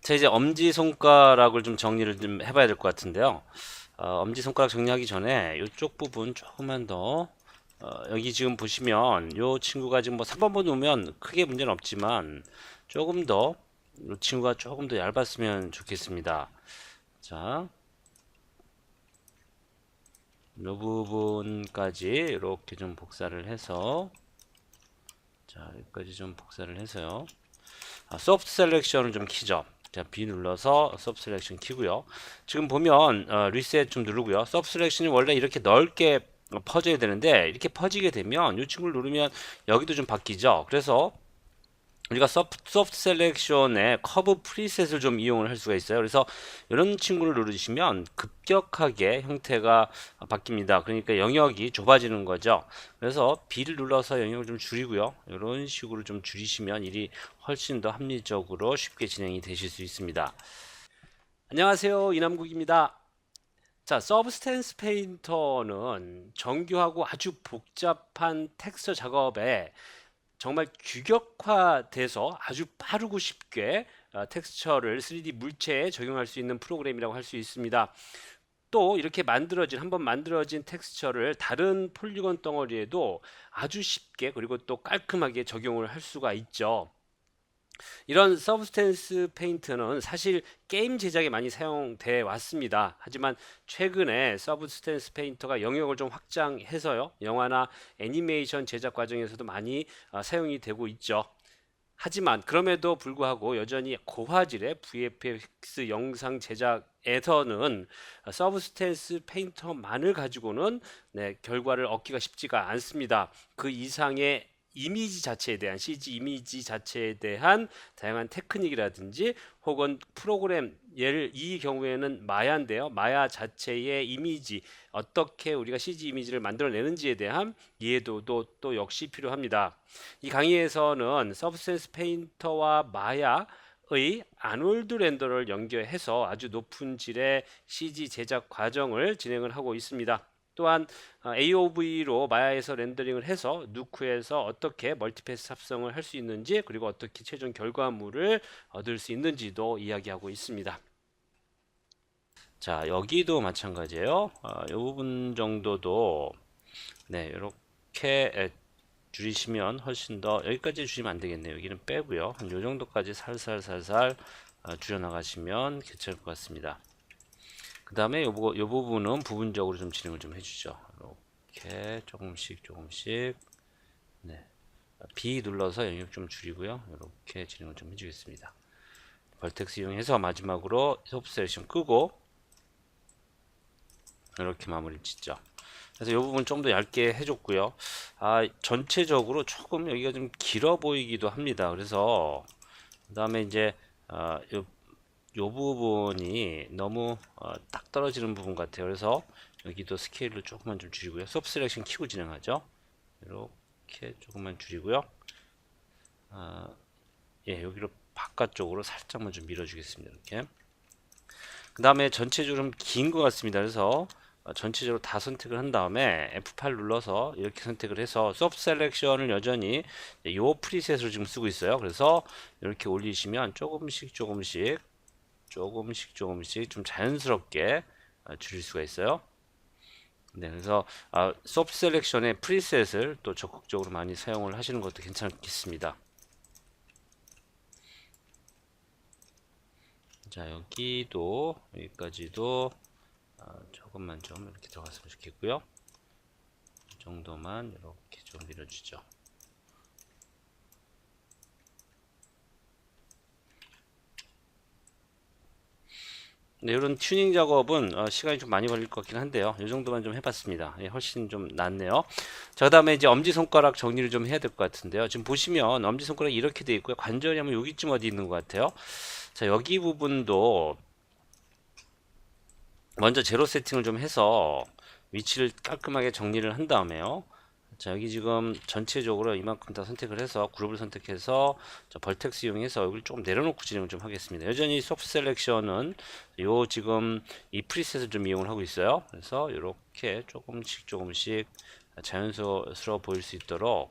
자, 이제 엄지손가락을 좀 정리를 좀 해봐야 될 것 같은데요. 엄지손가락 정리하기 전에 이쪽 부분 조금만 더, 여기 지금 보시면 이 친구가 지금 뭐 3번만 놓으면 크게 문제는 없지만 조금 더, 이 친구가 조금 더 얇았으면 좋겠습니다. 자, 이 부분까지 이렇게 좀 복사를 해서, 자, 여기까지 좀 복사를 해서요. 소프트 셀렉션을 좀 키죠. 자, B 눌러서 소프트 셀렉션 키고요. 지금 보면 리셋 좀 누르고요. 소프트 셀렉션이 원래 이렇게 넓게 퍼져야 되는데 이렇게 퍼지게 되면 이 친구를 누르면 여기도 좀 바뀌죠. 그래서 우리가 소프트 셀렉션의 커브 프리셋을 좀 이용을 할 수가 있어요. 그래서 이런 친구를 누르시면 급격하게 형태가 바뀝니다. 그러니까 영역이 좁아지는 거죠. 그래서 B를 눌러서 영역을 좀 줄이고요. 이런 식으로 좀 줄이시면 일이 훨씬 더 합리적으로 쉽게 진행이 되실 수 있습니다. 안녕하세요, 이남국입니다. 자, 서브스탠스 페인터는 정교하고 아주 복잡한 텍스처 작업에 정말 규격화돼서 아주 빠르고 쉽게 텍스처를 3D 물체에 적용할 수 있는 프로그램이라고 할 수 있습니다. 또 이렇게 한번 만들어진 텍스처를 다른 폴리곤 덩어리에도 아주 쉽게 그리고 또 깔끔하게 적용을 할 수가 있죠. 이런 서브스탠스 페인트는 사실 게임 제작에 많이 사용돼 왔습니다. 하지만 최근에 서브스탠스 페인터가 영역을 좀 확장해서요. 영화나 애니메이션 제작 과정에서도 많이 사용이 되고 있죠. 하지만 그럼에도 불구하고 여전히 고화질의 VFX 영상 제작에서는 서브스탠스 페인터만을 가지고는 결과를 얻기가 쉽지가 않습니다. 그 이상의 이미지 자체에 대한 CG 이미지 자체에 대한 다양한 테크닉이라든지 혹은 프로그램 이 경우에는 마야인데요. 마야 자체의 이미지 어떻게 우리가 CG 이미지를 만들어내는지에 대한 이해도도 또 역시 필요합니다. 이 강의에서는 서브스탠스 페인터와 마야의 아놀드 렌더를 연결해서 아주 높은 질의 CG 제작 과정을 진행을 하고 있습니다. 또한 AOV로 마야에서 렌더링을 해서 누크에서 어떻게 멀티패스 합성을 할 수 있는지 그리고 어떻게 최종 결과물을 얻을 수 있는지도 이야기하고 있습니다. 자, 여기도 마찬가지예요. 이 부분 정도도 네, 이렇게 줄이시면 훨씬 더 여기까지 줄이면 안 되겠네요. 여기는 빼고요. 한 요 정도까지 살살살살 줄여 나가시면 괜찮을 것 같습니다. 그 다음에 요 부분은 부분적으로 좀 진행을 좀 해주죠. 이렇게 조금씩 네. B 눌러서 영역 좀 줄이고요. 이렇게 진행을 좀 해주겠습니다. 벌텍스 이용해서 마지막으로 소프트 셀렉션 끄고 이렇게 마무리 짓죠. 그래서 이 부분 좀 더 얇게 해줬고요. 전체적으로 조금 여기가 좀 길어 보이기도 합니다. 그래서 그 다음에 이제 요 부분이 너무 딱 떨어지는 부분 같아요. 그래서 여기도 스케일을 조금만 좀 줄이고요. 소프 셀렉션 키고 진행하죠. 이렇게 조금만 줄이고요. 예, 여기로 바깥쪽으로 살짝만 좀 밀어주겠습니다. 이렇게. 그 다음에 전체적으로 좀 긴 것 같습니다. 그래서 전체적으로 다 선택을 한 다음에 F8 눌러서 이렇게 선택을 해서 소프트 셀렉션을 여전히 이 프리셋으로 지금 쓰고 있어요. 그래서 이렇게 올리시면 조금씩 좀 자연스럽게 줄일 수가 있어요. 네, 그래서 소프트 셀렉션의 프리셋을 또 적극적으로 많이 사용을 하시는 것도 괜찮겠습니다. 자, 여기까지도 조금만 좀 이렇게 들어갔으면 좋겠고요. 이 정도만 이렇게 좀 밀어주죠. 네, 이런 튜닝 작업은 시간이 좀 많이 걸릴 것 같긴 한데요. 이 정도만 좀 해봤습니다. 예, 훨씬 좀 낫네요. 자, 그 다음에 이제 엄지손가락 정리를 좀 해야 될 것 같은데요. 지금 보시면 엄지손가락이 이렇게 돼 있고요. 관절이 하면 여기쯤 어디 있는 것 같아요. 자, 여기 부분도 먼저 제로 세팅을 좀 해서 위치를 깔끔하게 정리를 한 다음에요. 자, 여기 지금 전체적으로 이만큼 다 선택을 해서 그룹을 선택해서 벌텍스 이용해서 여기를 조금 내려놓고 진행을 좀 하겠습니다. 여전히 소프트 셀렉션은 요 지금 이 프리셋을 좀 이용을 하고 있어요. 그래서 이렇게 조금씩 자연스러워 보일 수 있도록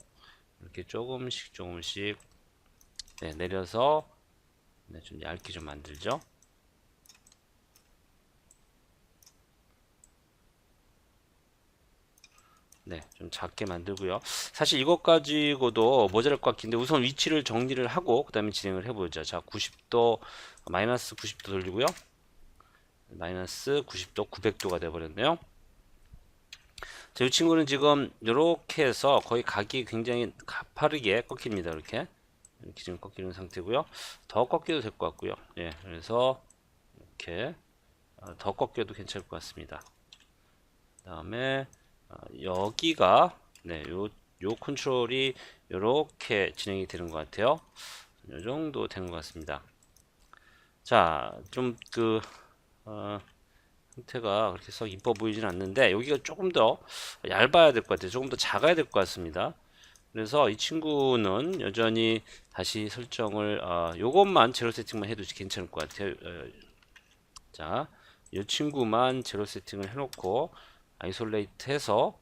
이렇게 조금씩 네, 내려서 네, 좀 얇게 좀 만들죠. 네, 좀 작게 만들고요. 사실 이것 가지고도 모자랄 것 같긴데 우선 위치를 정리를 하고 그 다음에 진행을 해보죠. 자, 90도 마이너스 90도 돌리고요. 마이너스 90도 900도가 돼버렸네요. 자, 이 친구는 지금 이렇게 해서 거의 각이 굉장히 가파르게 꺾입니다. 이렇게 지금 꺾이는 상태고요. 더 꺾여도 될 것 같고요. 예, 그래서 이렇게 더 꺾여도 괜찮을 것 같습니다. 다음에 여기가 네, 요 컨트롤이 이렇게 진행이 되는 것 같아요. 이 정도 되는 것 같습니다. 자, 좀 형태가 그렇게 썩 이뻐 보이진 않는데 여기가 조금 더 얇아야 될 것 같아요. 조금 더 작아야 될 것 같습니다. 그래서 이 친구는 여전히 다시 설정을 요것만 제로 세팅만 해도 괜찮을 것 같아요. 자, 이 친구만 제로 세팅을 해놓고 아이솔레이트 해서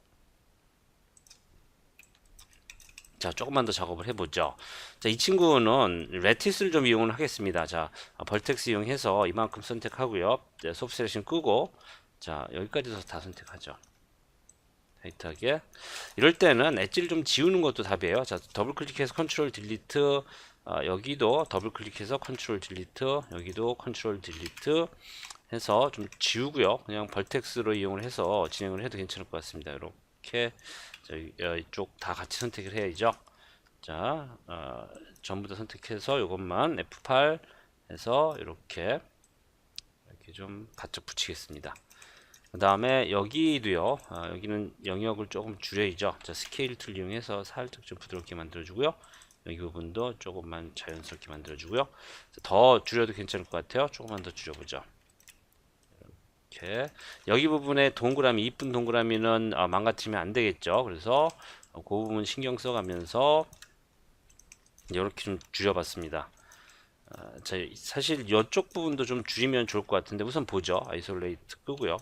자, 조금만 더 작업을 해보죠. 자, 이 친구는 레티스를 좀 이용을 하겠습니다. 자, 벌텍스 이용해서 이만큼 선택하고요. 소프트 셀렉션 끄고 자, 여기까지도 다 선택하죠. 타이트하게. 이럴 때는 엣지를 좀 지우는 것도 답이에요. 자, 더블 클릭해서 컨트롤 딜리트, 여기도 더블 클릭해서 컨트롤 딜리트, 여기도 컨트롤 딜리트 해서 좀 지우고요. 그냥 벌텍스로 이용을 해서 진행을 해도 괜찮을 것 같습니다. 이렇게 이쪽 다 같이 선택을 해야죠. 자, 전부 다 선택해서 이것만 F8 해서 이렇게 좀 바짝 붙이겠습니다. 그 다음에 여기도요. 여기는 영역을 조금 줄여야죠. 자, 스케일 툴 이용해서 살짝 좀 부드럽게 만들어주고요. 여기 부분도 조금만 자연스럽게 만들어주고요. 더 줄여도 괜찮을 것 같아요. 조금만 더 줄여보죠. 이렇게 여기 부분에 동그라미 이쁜 동그라미는 망가뜨리면 안 되겠죠. 그래서 그 부분 신경 써가면서 이렇게 좀 줄여봤습니다. 자, 사실 이쪽 부분도 좀 줄이면 좋을 것 같은데 우선 보죠. 아이솔레이트 끄고요.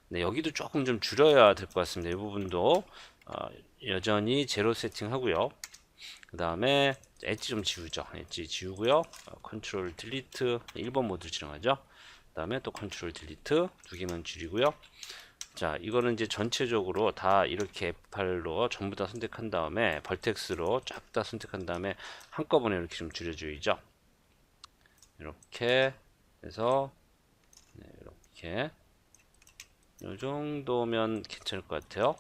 네, 여기도 조금 좀 줄여야 될 것 같습니다. 이 부분도 여전히 제로 세팅하고요. 그 다음에 엣지 좀 지우죠. 엣지 지우고요. 컨트롤 딜리트 1번 모드 진행하죠. 그 다음에 또 컨트롤 딜리트 두 개만 줄이고요. 자, 이거는 이제 전체적으로 다 이렇게 F8로 전부 다 선택한 다음에 벌텍스로 쫙 다 선택한 다음에 한꺼번에 이렇게 좀 줄여줘야죠. 이렇게 해서 네, 이렇게 이 정도면 괜찮을 것 같아요.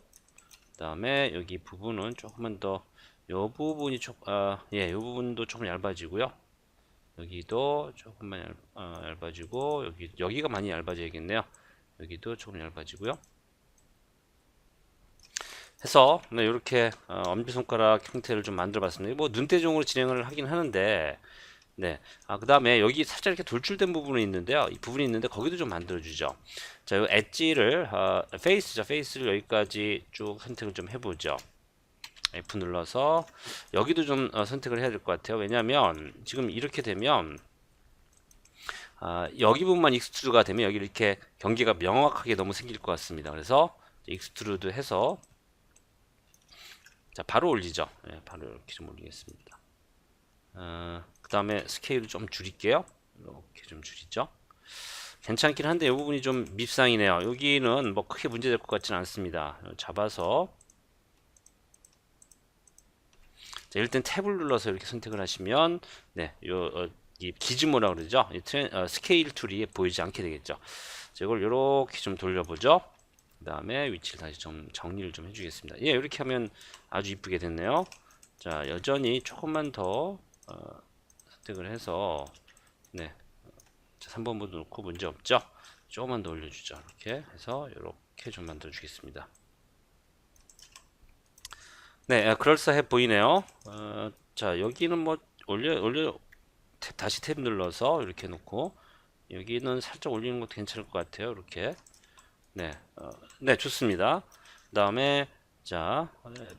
그 다음에 여기 부분은 조금만 더, 요 부분이 이 부분도 조금 얇아지고요. 여기도 조금만 얇아지고, 여기가 많이 얇아져야겠네요. 여기도 조금 얇아지고요. 해서, 네, 이렇게, 엄지손가락 형태를 좀 만들어 봤습니다. 뭐, 눈대중으로 진행을 하긴 하는데, 네. 그 다음에 여기 살짝 이렇게 돌출된 부분이 있는데요. 이 부분이 있는데 거기도 좀 만들어주죠. 자, 이 엣지를, 페이스를 여기까지 쭉 선택을 좀 해보죠. F 눌러서 여기도 좀 선택을 해야 될 것 같아요. 왜냐하면 지금 이렇게 되면 여기 부분만 익스트루드가 되면 여기 이렇게 경계가 명확하게 너무 생길 것 같습니다. 그래서 익스트루드 해서 자, 바로 올리죠. 네, 바로 이렇게 좀 올리겠습니다. 그 다음에 스케일을 좀 줄일게요. 이렇게 좀 줄이죠. 괜찮긴 한데 이 부분이 좀 밉상이네요. 여기는 뭐 크게 문제될 것 같지는 않습니다. 잡아서 자, 일단 탭을 눌러서 이렇게 선택을 하시면 네, 이 기즈모라 그러죠. 스케일 툴이 보이지 않게 되겠죠. 자, 이걸 이렇게 좀 돌려보죠. 그 다음에 위치를 다시 좀 정리를 좀 해주겠습니다. 예, 이렇게 하면 아주 이쁘게 됐네요. 자, 여전히 조금만 더 선택을 해서 네, 3번 모드 놓고 문제 없죠. 조금만 더 올려주죠. 이렇게 해서 이렇게 좀 만들어 주겠습니다. 네, 그럴싸해 보이네요. 자, 여기는 뭐 올려 다시 탭 눌러서 이렇게 놓고 여기는 살짝 올리는 것도 괜찮을 것 같아요. 이렇게 네, 네, 좋습니다. 그 다음에 자,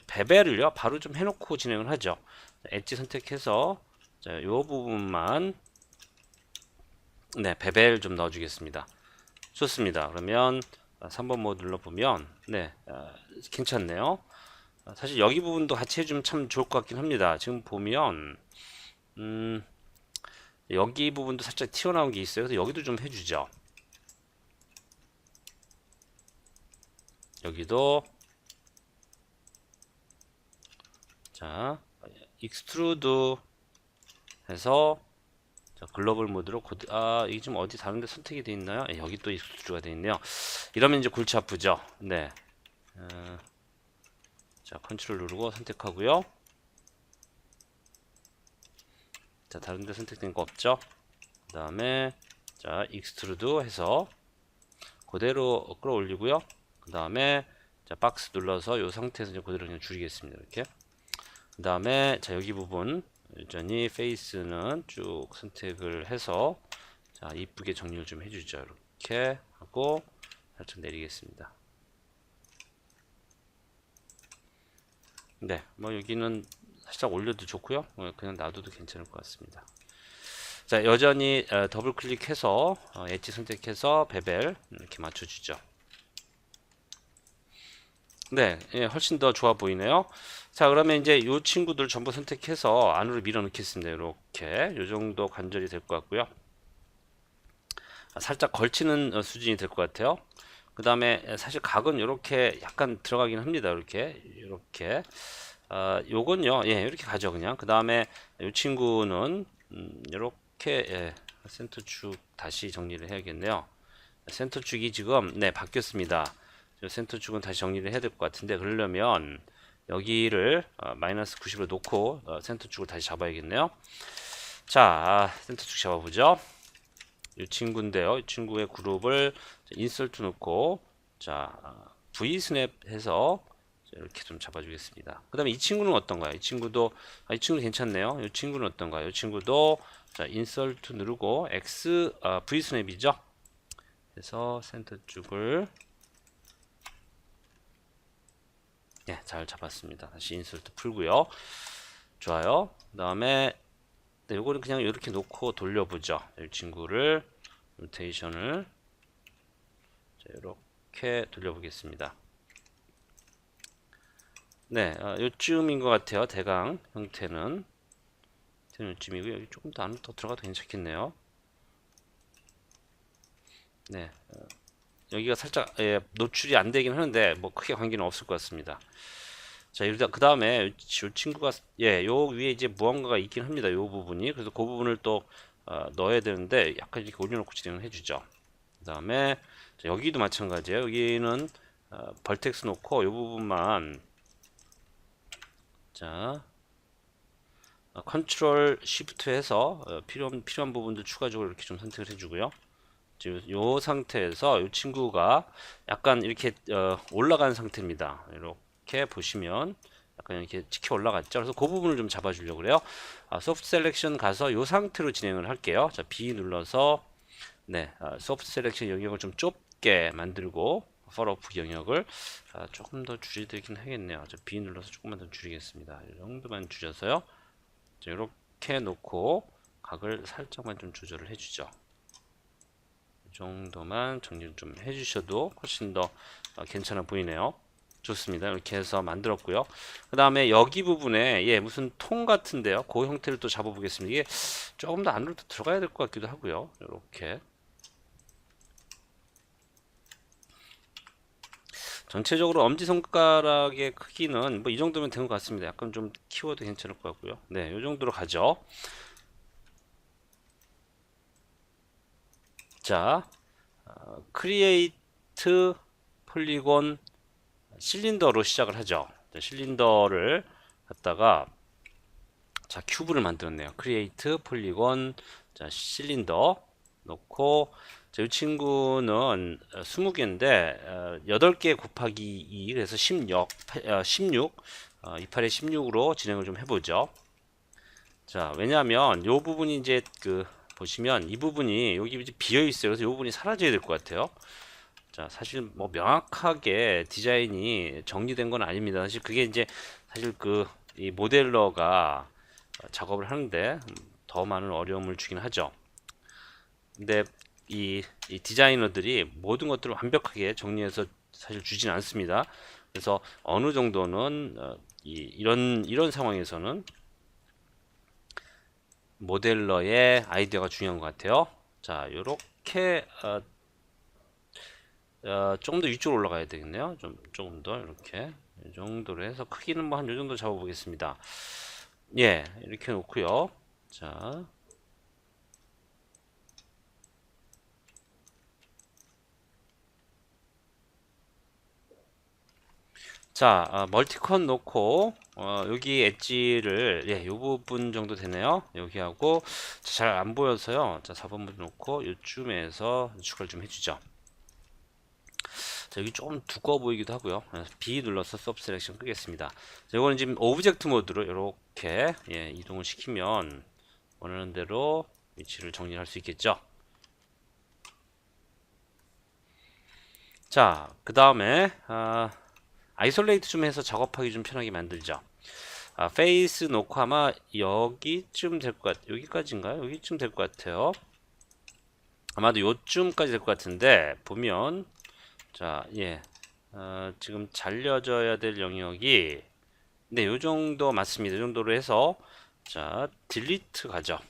베벨을요 바로 좀 해놓고 진행을 하죠. 엣지 선택해서 자, 요 부분만 네, 베벨 좀 넣어주겠습니다. 좋습니다. 그러면 3번 모드 눌러보면 네, 괜찮네요. 사실 여기 부분도 같이 해주면 참 좋을 것 같긴 합니다. 지금 보면 여기 부분도 살짝 튀어나온 게 있어요. 그래서 여기도 좀 해주죠. 여기도 자 익스트루드 해서 자, 글로벌 모드로 이게 좀 어디 다른데 선택이 돼 있나요? 여기 또 익스트루드가 돼 있네요. 이러면 이제 골치 아프죠. 네. 자 컨트롤 누르고 선택하고요. 자 다른데 선택된 거 없죠? 그 다음에 자 익스트루드 해서 그대로 끌어올리고요. 그 다음에 자 박스 눌러서 이 상태에서 이제 그대로 그냥 줄이겠습니다. 이렇게. 그 다음에 자 여기 부분 여전히 페이스는 쭉 선택을 해서 자 이쁘게 정리를 좀 해주죠. 이렇게 하고 살짝 내리겠습니다. 네, 뭐 여기는 살짝 올려도 좋고요. 그냥 놔둬도 괜찮을 것 같습니다. 자 여전히 더블 클릭해서 엣지 선택해서 베벨 이렇게 맞춰주죠. 네, 예, 훨씬 더 좋아 보이네요. 자, 그러면 이제 이 친구들 전부 선택해서 안으로 밀어 넣겠습니다. 이렇게 이 정도 관절이 될 것 같고요. 살짝 걸치는 수준이 될 것 같아요. 그 다음에 사실 각은 이렇게 약간 들어가긴 합니다. 이렇게 요건요, 예, 이렇게 가죠 그냥. 그 다음에 이 친구는 이렇게 예, 센터 축 다시 정리를 해야겠네요. 센터 축이 지금 네 바뀌었습니다. 센터 축은 다시 정리를 해야 될 것 같은데 그러려면 여기를 마이너스 90으로 놓고 센터 축을 다시 잡아야겠네요. 자 센터 축 잡아보죠. 이 친구인데요. 이 친구의 그룹을 인설트 놓고 자 V 스냅 해서 이렇게 좀 잡아주겠습니다. 그 다음에 이 친구는 어떤가요? 이 친구도 이 친구 괜찮네요. 이 친구는 어떤가요? 이 친구도 자 인설트 누르고 X V 스냅이죠. 그래서 센터 쪽을 네, 잘 잡았습니다. 다시 인설트 풀고요. 좋아요. 그 다음에 네, 요거는 그냥 이렇게 놓고 돌려보죠. 이 친구를 로테이션을 이렇게 돌려보겠습니다. 네, 요쯤인 것 같아요. 대강 형태는 요쯤이고 여기 조금 더 안으로 더 들어가도 괜찮겠네요. 네, 여기가 살짝 노출이 안 되긴 하는데 뭐 크게 관계는 없을 것 같습니다. 자, 일단 그 다음에 이 친구가 요 위에 이제 무언가가 있긴 합니다. 요 부분이 그래서 그 부분을 또 넣어야 되는데 약간 이렇게 올려놓고 진행을 해주죠. 그 다음에 여기도 마찬가지예요. 여기는 벌텍스 놓고 요 부분만 자 컨트롤 시프트 해서 필요한 부분들 추가적으로 이렇게 좀 선택을 해주고요. 지금 요 상태에서 이 친구가 약간 이렇게 올라간 상태입니다. 이렇게 보시면 약간 이렇게 찍혀 올라갔죠. 그래서 그 부분을 좀 잡아주려고 그래요. 소프트 셀렉션 가서 이 상태로 진행을 할게요. 자, B 눌러서 네, 소프트 셀렉션 영역을 좀 좁게 만들고 펄어프 영역을 조금 더 줄이긴 하겠네요. 자, B 눌러서 조금만 더 줄이겠습니다. 이 정도만 줄여서요. 자, 이렇게 놓고 각을 살짝만 좀 조절을 해주죠. 정도만 정리를 좀 해주셔도 훨씬 더 괜찮아 보이네요. 좋습니다. 이렇게 해서 만들었고요. 그 다음에 여기 부분에 무슨 통 같은데요. 그 형태를 또 잡아보겠습니다. 이게 조금 더 안으로 들어가야 될 것 같기도 하고요. 이렇게 전체적으로 엄지손가락의 크기는 뭐 이 정도면 된 것 같습니다. 약간 좀 키워도 괜찮을 것 같고요. 네, 이 정도로 가죠. 자, 크리에이트 폴리곤 실린더로 시작을 하죠. 자, 실린더를 갖다가 자 큐브를 만들었네요. 크리에이트 폴리곤 자 실린더 넣고 자, 이 친구는 20개인데 8개 곱하기 2 그래서 16 28에 16으로 진행을 좀 해보죠. 자 왜냐하면 요 부분이 이제 보시면 이 부분이 여기 이제 비어 있어요. 그래서 이 부분이 사라져야 될 것 같아요. 자, 사실 뭐 명확하게 디자인이 정리된 건 아닙니다. 사실 그게 이제 사실 이 모델러가 작업을 하는데 더 많은 어려움을 주긴 하죠. 근데 이 디자이너들이 모든 것들을 완벽하게 정리해서 사실 주진 않습니다. 그래서 어느 정도는 이런 상황에서는 모델러의 아이디어가 중요한 것 같아요. 자, 요렇게 조금 더 위쪽으로 올라가야 되겠네요. 조금 더 이렇게 이 정도로 해서 크기는 뭐 한 요 정도 잡아보겠습니다. 예, 이렇게 놓고요. 자, 멀티컨 놓고 여기 엣지를 요 부분 정도 되네요. 여기하고 잘 안 보여서요. 자, 4번부터 놓고 요쯤에서 추가를 좀 해주죠. 자, 여기 좀 두꺼워 보이기도 하고요. B 눌러서 서브 셀렉션 끄겠습니다. 자, 이거는 지금 오브젝트 모드로 이렇게 이동을 시키면 원하는 대로 위치를 정리할 수 있겠죠. 자, 그 다음에 아이솔레이트 좀 해서 작업하기 좀 편하게 만들죠. 페이스 놓고 아마 여기쯤 될 것 여기까지인가요? 여기쯤 될 것 같아요. 아마도 요쯤까지 될 것 같은데 보면 지금 잘려져야 될 영역이 요 정도 맞습니다. 이 정도로 해서 딜리트 가죠.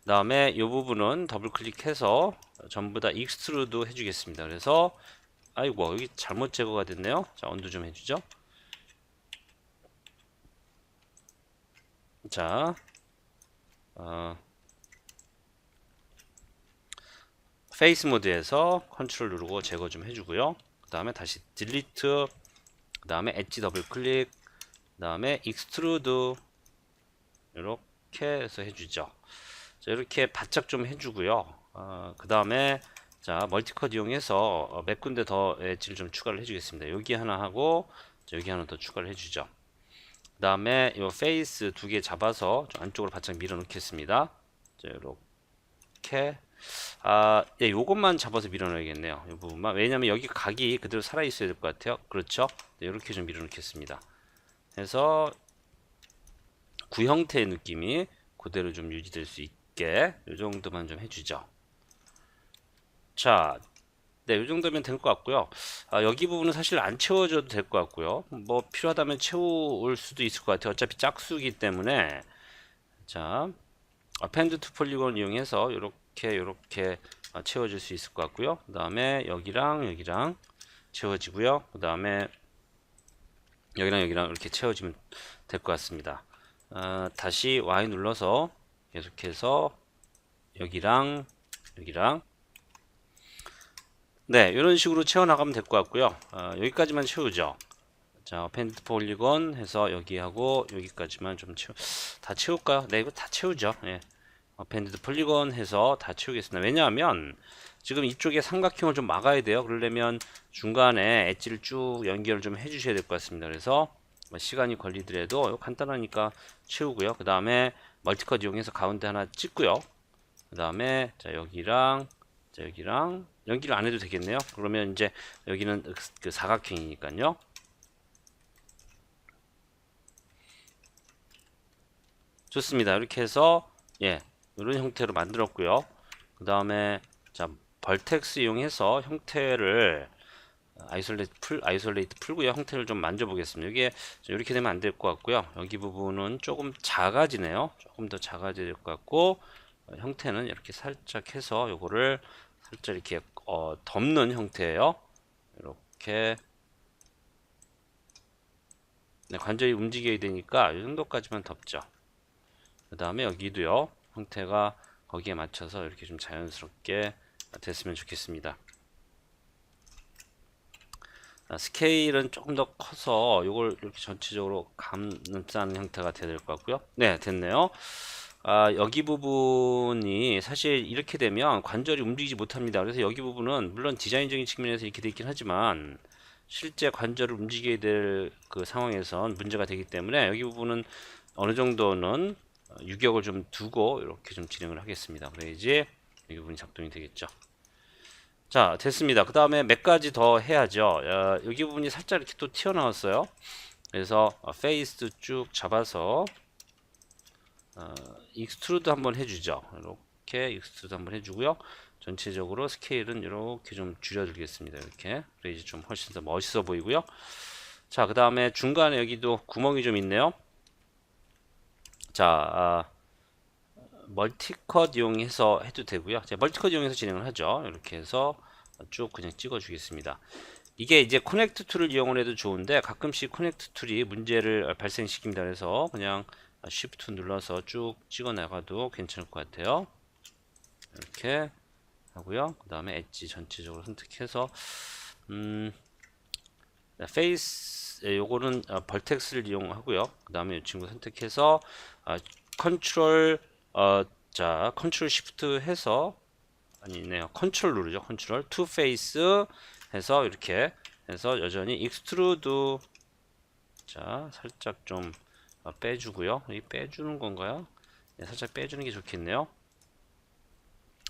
그 다음에 이 부분은 더블 클릭해서 전부 다 익스트루드 해주겠습니다. 그래서 아이고 여기 잘못 제거가 됐네요. 자, 언두 좀 해주죠. 자, 페이스 모드에서 컨트롤 누르고 제거 좀 해주고요. 그 다음에 다시 딜리트, 그 다음에 엣지 더블 클릭, 그 다음에 익스트루드 이렇게 해서 해주죠. 자, 이렇게 바짝 좀 해주고요. 그 다음에 멀티컷 이용해서 몇 군데 더 엣지를 좀 추가를 해주겠습니다. 여기 하나 하고 여기 하나 더 추가를 해주죠. 그 다음에 이 페이스 두 개 잡아서 좀 안쪽으로 바짝 밀어 넣겠습니다. 자, 이렇게 요것만 잡아서 밀어 넣어야겠네요. 이 부분만. 왜냐면 여기 각이 그대로 살아 있어야 될 것 같아요. 그렇죠? 네, 이렇게 좀 밀어 넣겠습니다. 해서 구형태의 느낌이 그대로 좀 유지될 수 있게 이 정도만 좀 해주죠. 자, 네, 이 정도면 될 것 같고요. 여기 부분은 사실 안 채워줘도 될 것 같고요. 뭐 필요하다면 채울 수도 있을 것 같아요. 어차피 짝수기 때문에. 자, append to polygon 이용해서 이렇게 채워질 수 있을 것 같고요. 그 다음에 여기랑 채워지고요. 그 다음에 여기랑 이렇게 채워지면 될 것 같습니다. 다시 Y 눌러서 계속해서 여기랑 네, 이런 식으로 채워나가면 될 것 같고요. 여기까지만 채우죠. 자, append to polygon 해서 여기하고 여기까지만 좀 다 채울까요? 네, 이거 다 채우죠. 예. append to polygon 해서 다 채우겠습니다. 왜냐하면 지금 이쪽에 삼각형을 좀 막아야 돼요. 그러려면 중간에 엣지를 쭉 연결을 좀 해주셔야 될 것 같습니다. 그래서 시간이 걸리더라도 간단하니까 채우고요. 그 다음에 멀티컷 이용해서 가운데 하나 찍고요. 그 다음에 여기랑 연기를 안 해도 되겠네요. 그러면 이제 여기는 그 사각형이니까요. 좋습니다. 이렇게 해서 이런 형태로 만들었고요. 그 다음에 벌텍스 이용해서 형태를 아이솔레이트 풀고요. 형태를 좀 만져보겠습니다. 이게 이렇게 되면 안 될 것 같고요. 여기 부분은 조금 작아지네요. 조금 더 작아질 것 같고 형태는 이렇게 살짝 해서 요거를 살짝 이렇게 덮는 형태예요. 이렇게 관절이 움직여야 되니까 이 정도까지만 덮죠. 그 다음에 여기도요. 형태가 거기에 맞춰서 이렇게 좀 자연스럽게 됐으면 좋겠습니다. 스케일은 조금 더 커서 이걸 이렇게 전체적으로 감싸는 형태가 돼야 될 것 같고요. 네, 됐네요. 여기 부분이 사실 이렇게 되면 관절이 움직이지 못합니다. 그래서 여기 부분은 물론 디자인적인 측면에서 이렇게 되어 있긴 하지만 실제 관절을 움직여야 될 그 상황에선 문제가 되기 때문에 여기 부분은 어느 정도는 유격을 좀 두고 이렇게 좀 진행을 하겠습니다. 그래야지 이 부분이 작동이 되겠죠. 자, 됐습니다. 그 다음에 몇 가지 더 해야죠. 여기 부분이 살짝 이렇게 또 튀어나왔어요. 그래서 페이스 쭉 잡아서 익스트루드 한번 해주죠. 이렇게 익스트루드 한번 해주고요. 전체적으로 스케일은 이렇게 좀 줄여주겠습니다. 이렇게 그래야지 좀 훨씬 더 멋있어 보이고요. 자, 그 다음에 중간에 여기도 구멍이 좀 있네요. 자, 멀티컷 이용해서 해도 되고요. 제가 멀티컷 이용해서 진행을 하죠. 이렇게 해서 쭉 그냥 찍어 주겠습니다. 이게 이제 커넥트 툴을 이용을 해도 좋은데 가끔씩 커넥트 툴이 문제를 발생시킵니다. 그래서 그냥 쉬프트 눌러서 쭉 찍어 나가도 괜찮을 것 같아요. 이렇게 하고요. 그 다음에 엣지 전체적으로 선택해서 페이스 요거는 벌텍스를 이용하고요. 그 다음에 이 친구 선택해서 컨트롤 자 컨트롤 시프트 해서 아니네요. 컨트롤 누르죠. 컨트롤 투 페이스 해서 이렇게 해서 여전히 익스트루드 자 살짝 좀 빼주고요. 이 빼주는 건가요? 네, 살짝 빼주는 게 좋겠네요.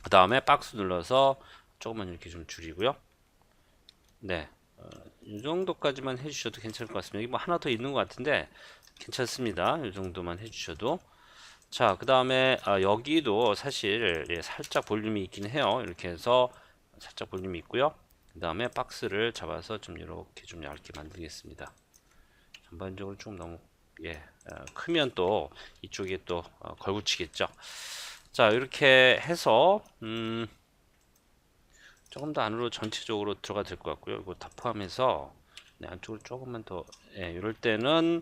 그 다음에 박스 눌러서 조금만 이렇게 좀 줄이고요. 네, 이 정도까지만 해주셔도 괜찮을 것 같습니다. 여기 뭐 하나 더 있는 것 같은데 괜찮습니다. 이 정도만 해주셔도. 자, 그 다음에 여기도 사실 살짝 볼륨이 있긴 해요. 이렇게 해서 살짝 볼륨이 있고요. 그 다음에 박스를 잡아서 좀 이렇게 좀 얇게 만들겠습니다. 전반적으로 좀 너무 크면 또 이쪽에 또 걸붙이겠죠. 자, 이렇게 해서 조금 더 안으로 전체적으로 들어가 될 것 같고요. 이거 다 포함해서 안쪽으로 조금만 더 이럴 때는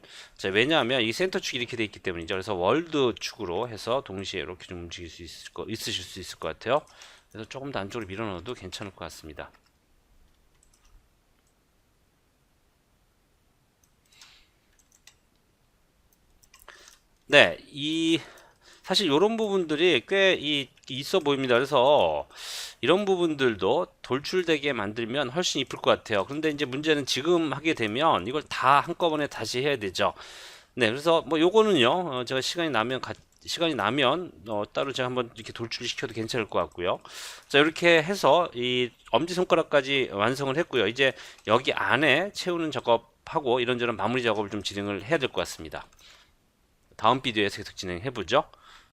왜냐하면 이 센터 축이 이렇게 돼 있기 때문이죠. 그래서 월드 축으로 해서 동시에 이렇게 좀 움직일 수 있으실 수 있을 것 같아요. 그래서 조금 더 안쪽으로 밀어 넣어도 괜찮을 것 같습니다. 네, 사실 이런 부분들이 꽤 있어 보입니다. 그래서 이런 부분들도 돌출되게 만들면 훨씬 이쁠 것 같아요. 그런데 이제 문제는 지금 하게 되면 이걸 다 한꺼번에 다시 해야 되죠. 네, 그래서 뭐 요거는요, 제가 시간이 나면 따로 제가 한번 이렇게 돌출을 시켜도 괜찮을 것 같고요. 자, 이렇게 해서 이 엄지손가락까지 완성을 했고요. 이제 여기 안에 채우는 작업하고 이런저런 마무리 작업을 좀 진행을 해야 될 것 같습니다. 다음 비디오에서 계속 진행해 보죠.